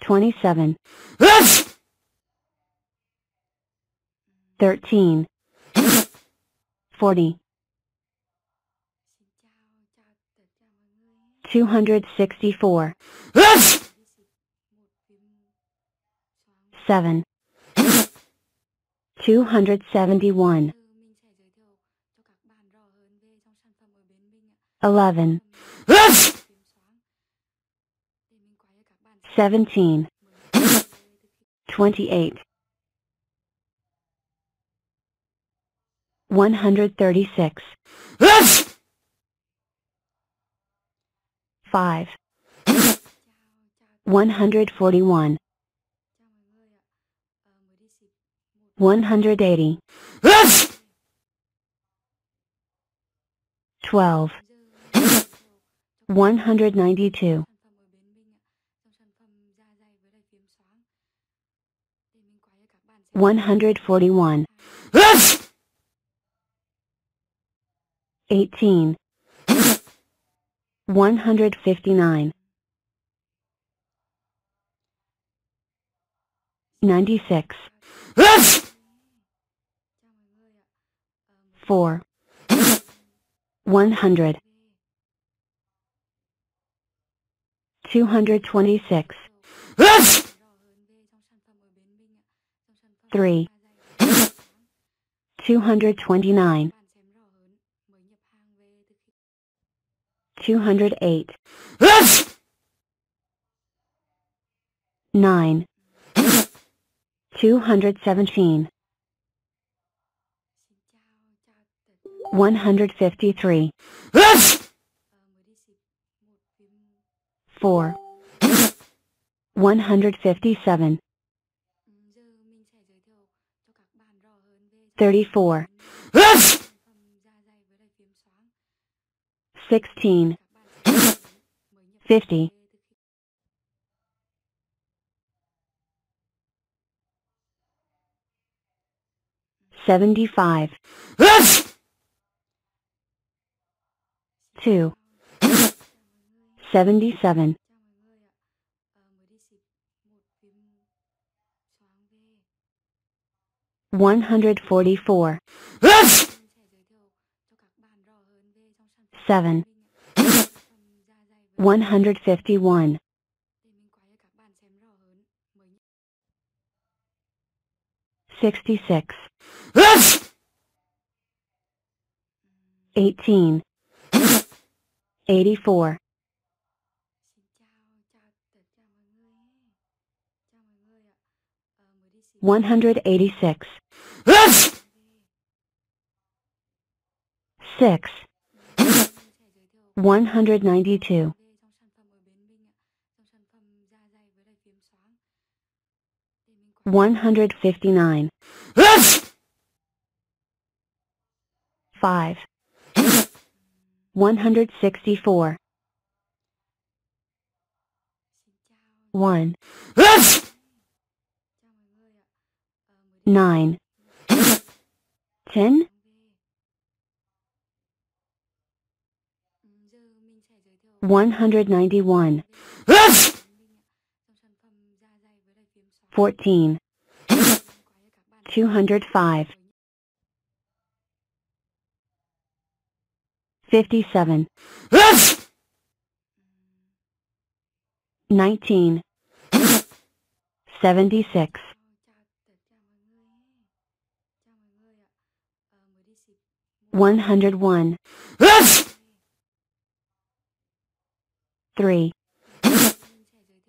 27, 13, 40, 264, 7, 271, 11, 17, 28, 136, 5, 141, 180, 12, 192, 141, 18, 159, 96, 4, 100, 226, 3, 229, 208, 9, 217, 153, 4, 157, 34, 16, 50, 75, 2, 77, 144, 7, 151, 66, 18, 84, 186, 6, 192, 159, 5, 164, 1, 9, 10, 191, 14, 205, 57, 19, 76, 101, 3,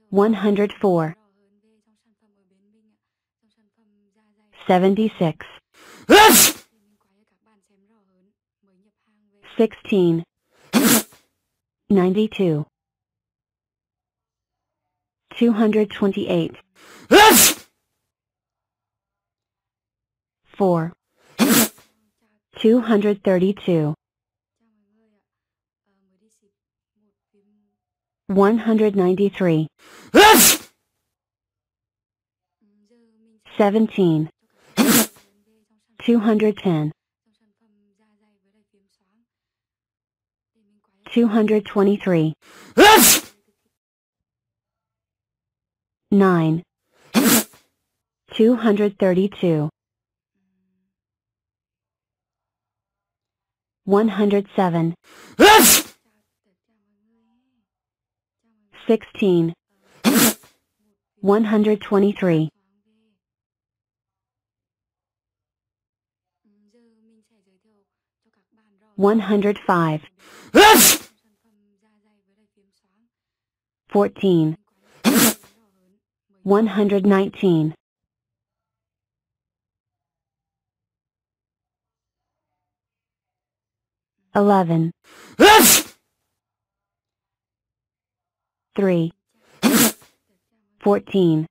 104, 76, 16, 92, 228, 4, 232, 193, 17, 210, 223, 9. 232. 107. 16. 123. 105. 14. 119. 11. 3. 14.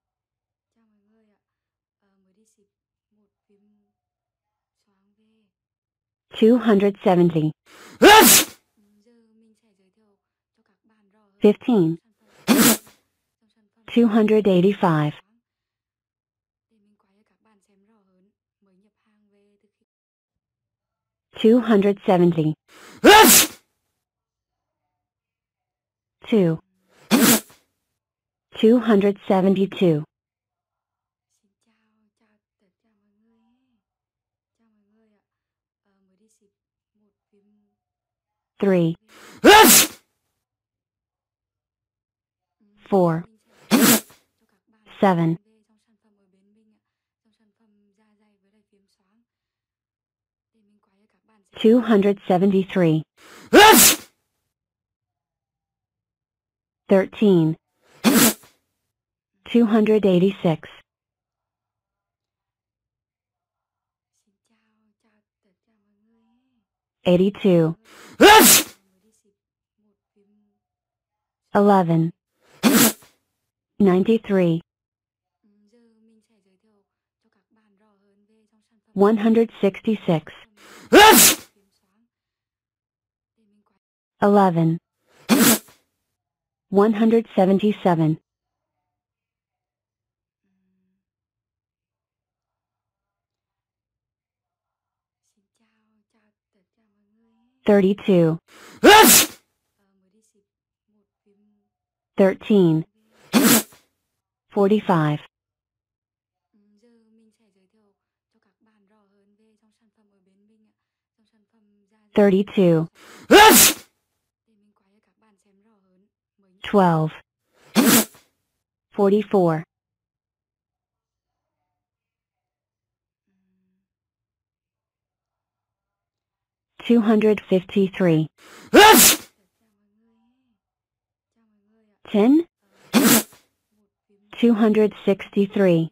270. 15. 285. 270. 2. 272. 3. 4. 7. 273. 13. 286. 82. 11. 93. 166. 11. 177. 32. 13. 45. 32. 12. 44. 253. 10. 263.